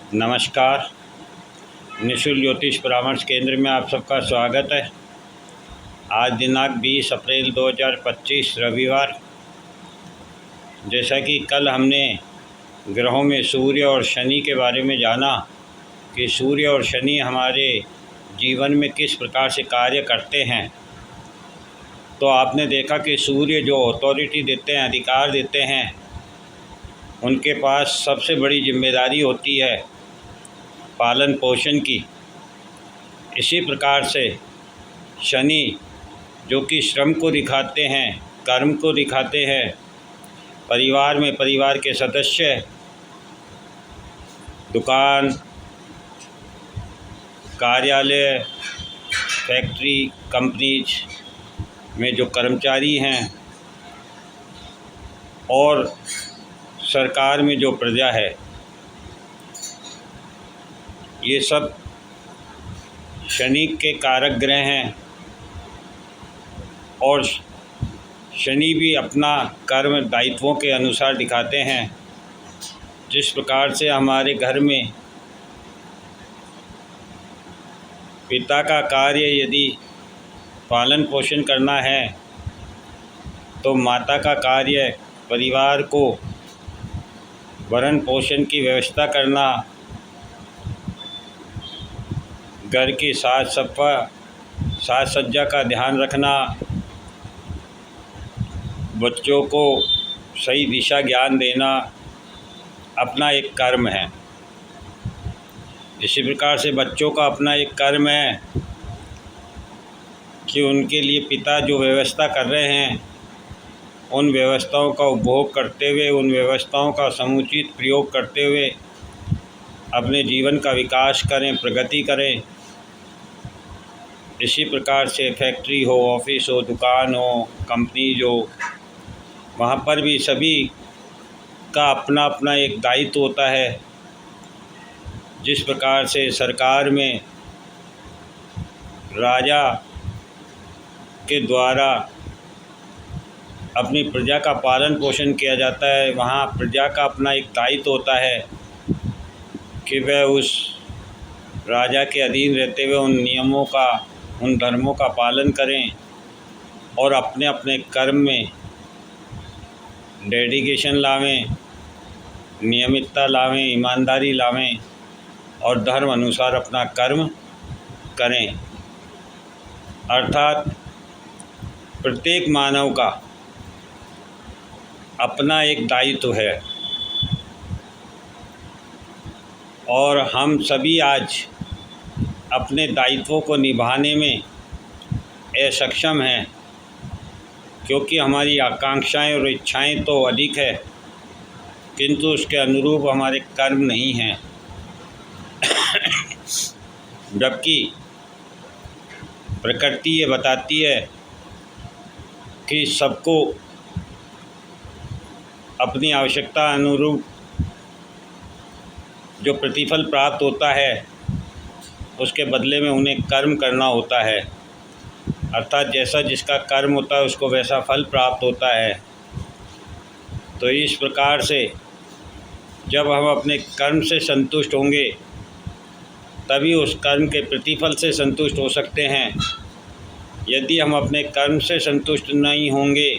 नमस्कार। निःशुल्क ज्योतिष परामर्श केंद्र में आप सबका स्वागत है। आज दिनांक 20 अप्रैल 2025 रविवार। जैसा कि कल हमने ग्रहों में सूर्य और शनि के बारे में जाना कि सूर्य और शनि हमारे जीवन में किस प्रकार से कार्य करते हैं, तो आपने देखा कि सूर्य जो अथॉरिटी देते हैं, अधिकार देते हैं, उनके पास सबसे बड़ी जिम्मेदारी होती है पालन पोषण की। इसी प्रकार से शनि जो कि श्रम को दिखाते हैं, कर्म को दिखाते हैं, परिवार में परिवार के सदस्य, दुकान, कार्यालय, फैक्ट्री, कंपनीज में जो कर्मचारी हैं और सरकार में जो प्रजा है, ये सब शनि के कारक ग्रह हैं। और शनि भी अपना कर्म दायित्वों के अनुसार दिखाते हैं। जिस प्रकार से हमारे घर में पिता का कार्य यदि पालन पोषण करना है, तो माता का कार्य परिवार को भरण पोषण की व्यवस्था करना, घर की साज सज्जा का ध्यान रखना, बच्चों को सही दिशा ज्ञान देना अपना एक कर्म है। इसी प्रकार से बच्चों का अपना एक कर्म है कि उनके लिए पिता जो व्यवस्था कर रहे हैं, उन व्यवस्थाओं का उपभोग करते हुए, उन व्यवस्थाओं का समुचित प्रयोग करते हुए अपने जीवन का विकास करें, प्रगति करें। इसी प्रकार से फैक्ट्री हो, ऑफिस हो, दुकान हो, कंपनी हो, वहाँ पर भी सभी का अपना अपना एक दायित्व होता है। जिस प्रकार से सरकार में राजा के द्वारा अपनी प्रजा का पालन पोषण किया जाता है, वहाँ प्रजा का अपना एक दायित्व होता है कि वह उस राजा के अधीन रहते हुए उन नियमों का, उन धर्मों का पालन करें और अपने अपने कर्म में डेडिकेशन लावें, नियमितता लावें, ईमानदारी लावें और धर्म अनुसार अपना कर्म करें। अर्थात प्रत्येक मानव का अपना एक दायित्व है और हम सभी आज अपने दायित्वों को निभाने में असक्षम हैं, क्योंकि हमारी आकांक्षाएं और इच्छाएं तो अधिक है, किंतु उसके अनुरूप हमारे कर्म नहीं हैं। जबकि प्रकृति ये बताती है कि सबको अपनी आवश्यकता अनुरूप जो प्रतिफल प्राप्त होता है, उसके बदले में उन्हें कर्म करना होता है। अर्थात जैसा जिसका कर्म होता है उसको वैसा फल प्राप्त होता है। तो इस प्रकार से जब हम अपने कर्म से संतुष्ट होंगे, तभी उस कर्म के प्रतिफल से संतुष्ट हो सकते हैं। यदि हम अपने कर्म से संतुष्ट नहीं होंगे,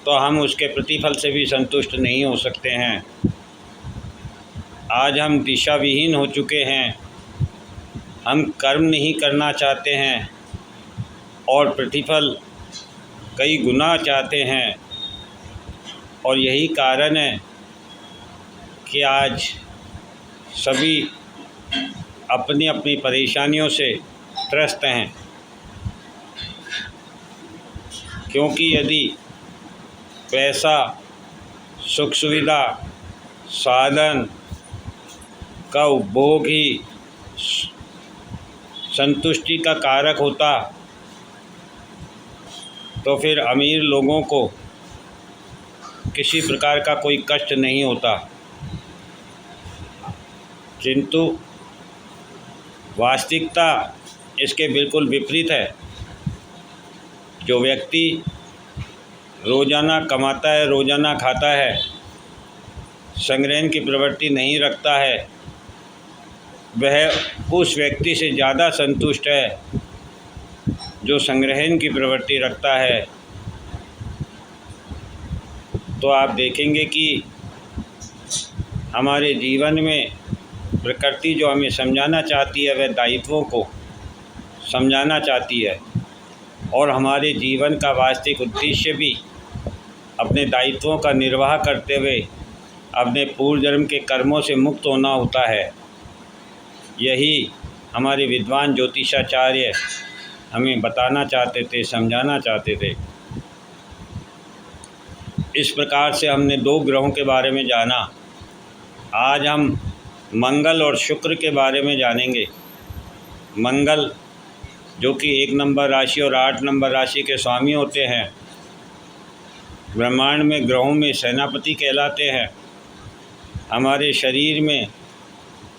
तो हम उसके प्रतिफल से भी संतुष्ट नहीं हो सकते हैं। आज हम दिशा विहीन हो चुके हैं। हम कर्म नहीं करना चाहते हैं और प्रतिफल कई गुना चाहते हैं। और यही कारण है कि आज सभी अपनी अपनी परेशानियों से त्रस्त हैं। क्योंकि यदि पैसा, सुख सुविधा, साधन का उपभोग ही संतुष्टि का कारक होता, तो फिर अमीर लोगों को किसी प्रकार का कोई कष्ट नहीं होता। किंतु वास्तविकता इसके बिल्कुल विपरीत है। जो व्यक्ति रोज़ाना कमाता है, रोज़ाना खाता है, संग्रहण की प्रवृत्ति नहीं रखता है, वह उस व्यक्ति से ज़्यादा संतुष्ट है जो संग्रहण की प्रवृत्ति रखता है। तो आप देखेंगे कि हमारे जीवन में प्रकृति जो हमें समझाना चाहती है वह दायित्वों को समझाना चाहती है, और हमारे जीवन का वास्तविक उद्देश्य भी अपने दायित्वों का निर्वाह करते हुए अपने पूर्व जन्म के कर्मों से मुक्त होना होता है। यही हमारे विद्वान ज्योतिषाचार्य हमें बताना चाहते थे, समझाना चाहते थे। इस प्रकार से हमने 2 ग्रहों के बारे में जाना। आज हम मंगल और शुक्र के बारे में जानेंगे। मंगल जो कि 1 नंबर राशि और 8 नंबर राशि के स्वामी होते हैं, ब्रह्मांड में ग्रहों में सेनापति कहलाते हैं। हमारे शरीर में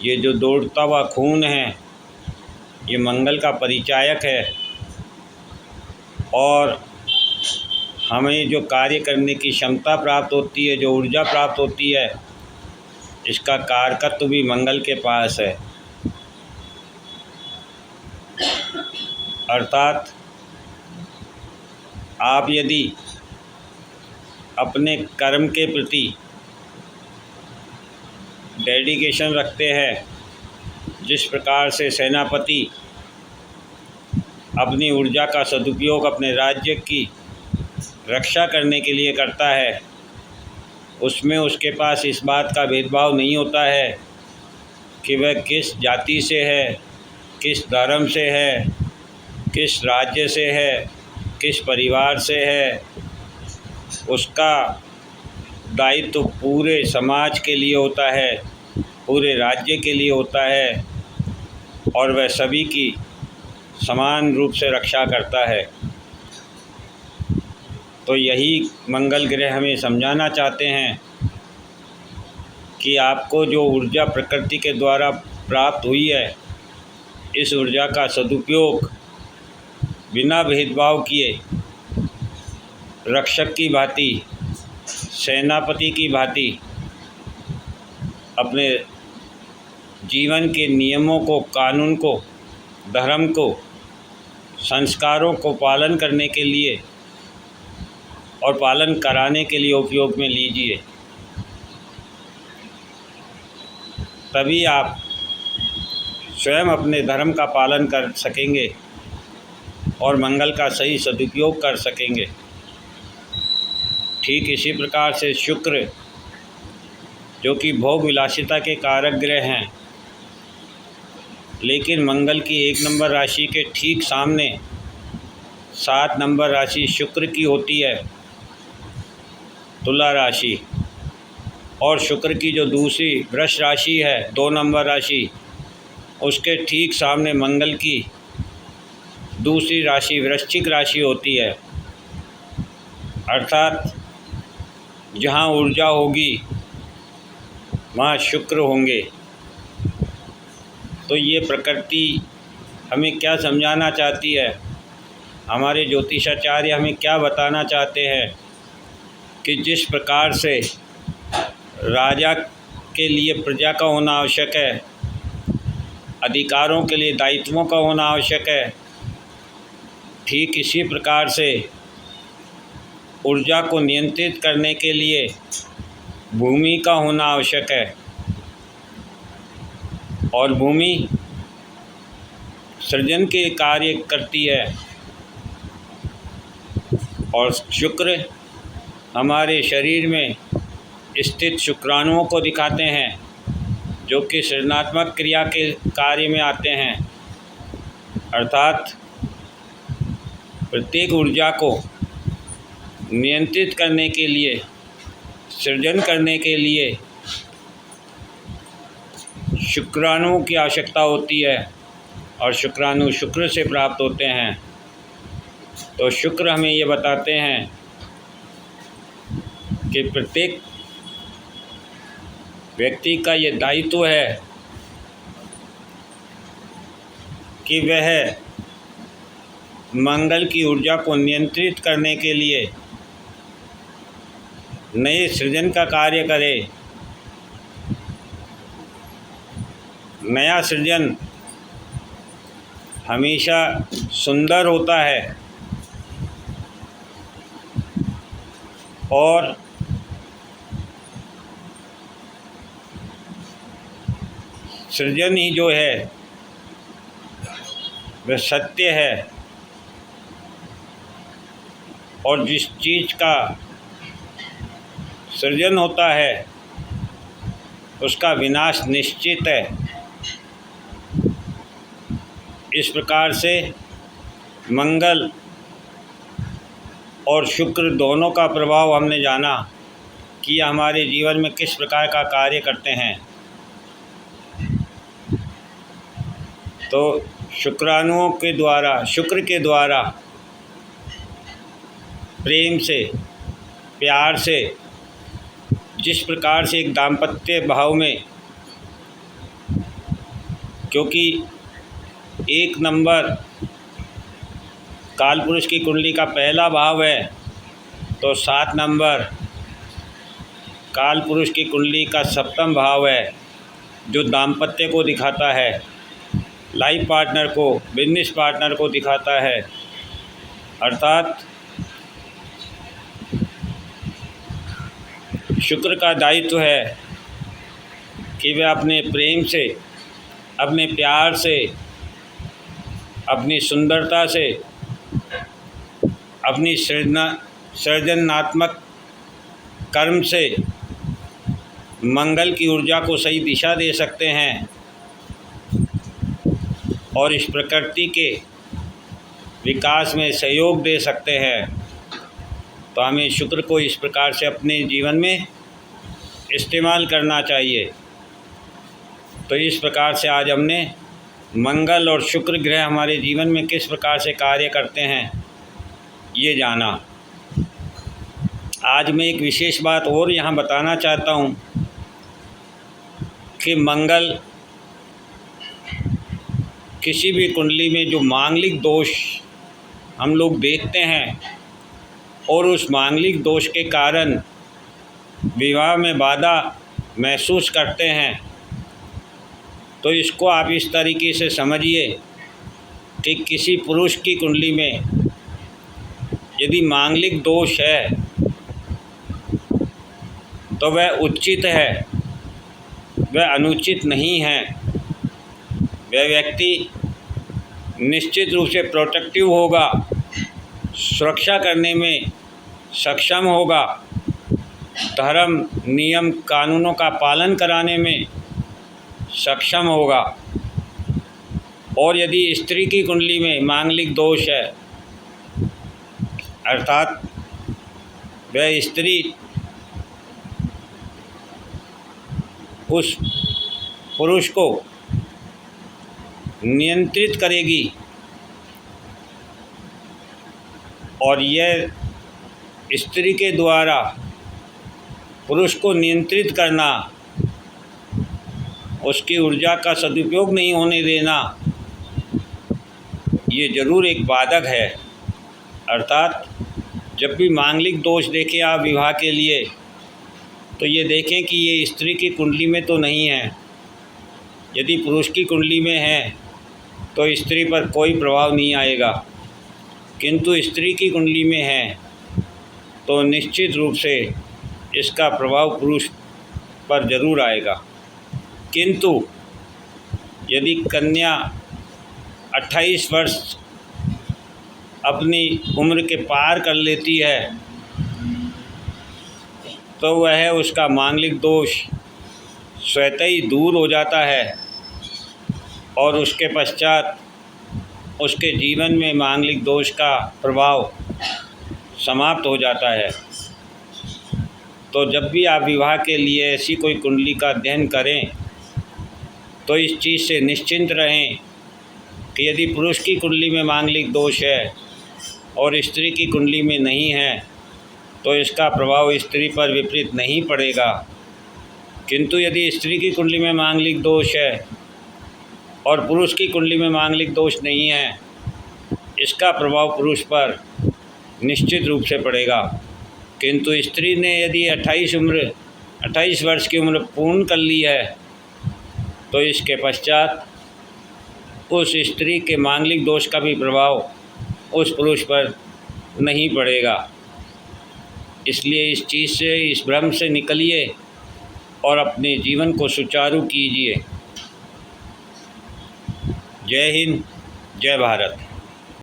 ये जो दौड़ता हुआ खून है ये मंगल का परिचायक है, और हमें जो कार्य करने की क्षमता प्राप्त होती है, जो ऊर्जा प्राप्त होती है, इसका कारकत्व भी मंगल के पास है। अर्थात आप यदि अपने कर्म के प्रति डेडिकेशन रखते हैं, जिस प्रकार से सेनापति अपनी ऊर्जा का सदुपयोग अपने राज्य की रक्षा करने के लिए करता है, उसमें उसके पास इस बात का भेदभाव नहीं होता है कि वह किस जाति से है, किस धर्म से है, किस राज्य से है, किस परिवार से है। उसका दायित्व पूरे समाज के लिए होता है, पूरे राज्य के लिए होता है, और वह सभी की समान रूप से रक्षा करता है। तो यही मंगल ग्रह हमें समझाना चाहते हैं कि आपको जो ऊर्जा प्रकृति के द्वारा प्राप्त हुई है, इस ऊर्जा का सदुपयोग बिना भेदभाव किए रक्षक की भांति, सेनापति की भांति अपने जीवन के नियमों को, कानून को, धर्म को, संस्कारों को पालन करने के लिए और पालन कराने के लिए उपयोग में लीजिए। तभी आप स्वयं अपने धर्म का पालन कर सकेंगे और मंगल का सही सदुपयोग कर सकेंगे। ठीक इसी प्रकार से शुक्र जो कि भोग विलासिता के कारक ग्रह हैं, लेकिन मंगल की 1 नंबर राशि के ठीक सामने 7 नंबर राशि शुक्र की होती है, तुला राशि, और शुक्र की जो दूसरी वृष राशि है 2 नंबर राशि, उसके ठीक सामने मंगल की दूसरी राशि वृश्चिक राशि होती है। अर्थात जहाँ ऊर्जा होगी वहाँ शुक्र होंगे। तो ये प्रकृति हमें क्या समझाना चाहती है, हमारे ज्योतिषाचार्य हमें क्या बताना चाहते हैं कि जिस प्रकार से राजा के लिए प्रजा का होना आवश्यक है, अधिकारों के लिए दायित्वों का होना आवश्यक है, ठीक इसी प्रकार से ऊर्जा को नियंत्रित करने के लिए भूमि का होना आवश्यक है। और भूमि सृजन के कार्य करती है, और शुक्र हमारे शरीर में स्थित शुक्राणुओं को दिखाते हैं जो कि सृजनात्मक क्रिया के कार्य में आते हैं। अर्थात प्रत्येक ऊर्जा को नियंत्रित करने के लिए, सृजन करने के लिए शुक्राणुओं की आवश्यकता होती है, और शुक्राणु शुक्र से प्राप्त होते हैं। तो शुक्र हमें ये बताते हैं कि प्रत्येक व्यक्ति का ये दायित्व है कि वह मंगल की ऊर्जा को नियंत्रित करने के लिए नए सृजन का कार्य करे, नया सृजन हमेशा सुंदर होता है और सृजन ही जो है वह सत्य है और जिस चीज़ का सृजन होता है उसका विनाश निश्चित है। इस प्रकार से मंगल और शुक्र दोनों का प्रभाव हमने जाना कि यह हमारे जीवन में किस प्रकार का कार्य करते हैं। तो शुक्राणुओं के द्वारा, शुक्र के द्वारा प्रेम से, प्यार से, जिस प्रकार से एक दाम्पत्य भाव में, क्योंकि 1 नंबर कालपुरुष की कुंडली का पहला भाव है, तो 7 नंबर कालपुरुष की कुंडली का 7वां भाव है जो दाम्पत्य को दिखाता है, लाइफ पार्टनर को, बिजनेस पार्टनर को दिखाता है। अर्थात शुक्र का दायित्व है कि वह अपने प्रेम से, अपने प्यार से, अपनी सुंदरता से, अपनी सृजनात्मक कर्म से मंगल की ऊर्जा को सही दिशा दे सकते हैं और इस प्रकृति के विकास में सहयोग दे सकते हैं। तो हमें शुक्र को इस प्रकार से अपने जीवन में इस्तेमाल करना चाहिए। तो इस प्रकार से आज हमने मंगल और शुक्र ग्रह हमारे जीवन में किस प्रकार से कार्य करते हैं ये जाना। आज मैं एक विशेष बात और यहाँ बताना चाहता हूँ कि मंगल किसी भी कुंडली में जो मांगलिक दोष हम लोग देखते हैं और उस मांगलिक दोष के कारण विवाह में बाधा महसूस करते हैं, तो इसको आप इस तरीके से समझिए कि किसी पुरुष की कुंडली में यदि मांगलिक दोष है तो वह उचित है, वह अनुचित नहीं है। वह व्यक्ति निश्चित रूप से प्रोटेक्टिव होगा, सुरक्षा करने में सक्षम होगा, धर्म, नियम, कानूनों का पालन कराने में सक्षम होगा। और यदि स्त्री की कुंडली में मांगलिक दोष है, अर्थात वह स्त्री उस पुरुष को नियंत्रित करेगी और यह स्त्री के द्वारा पुरुष को नियंत्रित करना, उसकी ऊर्जा का सदुपयोग नहीं होने देना, ये ज़रूर एक बाधक है। अर्थात जब भी मांगलिक दोष देखें आप विवाह के लिए, तो ये देखें कि ये स्त्री की कुंडली में तो नहीं है। यदि पुरुष की कुंडली में है तो स्त्री पर कोई प्रभाव नहीं आएगा, किंतु स्त्री की कुंडली में है तो निश्चित रूप से इसका प्रभाव पुरुष पर ज़रूर आएगा। किंतु यदि कन्या 28 वर्ष अपनी उम्र के पार कर लेती है तो वह उसका मांगलिक दोष स्वतः ही दूर हो जाता है और उसके पश्चात उसके जीवन में मांगलिक दोष का प्रभाव समाप्त हो जाता है। तो जब भी आप विवाह के लिए ऐसी कोई कुंडली का अध्ययन करें तो इस चीज़ से निश्चिंत रहें कि यदि पुरुष की कुंडली में मांगलिक दोष है और स्त्री की कुंडली में नहीं है तो इसका प्रभाव स्त्री पर विपरीत नहीं पड़ेगा। किंतु यदि स्त्री की कुंडली में मांगलिक दोष है और पुरुष की कुंडली में मांगलिक दोष नहीं है, इसका प्रभाव पुरुष पर निश्चित रूप से पड़ेगा। किंतु स्त्री ने यदि 28 वर्ष की उम्र पूर्ण कर ली है तो इसके पश्चात उस स्त्री के मांगलिक दोष का भी प्रभाव उस पुरुष पर नहीं पड़ेगा। इसलिए इस चीज़ से, इस भ्रम से निकलिए और अपने जीवन को सुचारू कीजिए। जय हिंद, जय भारत।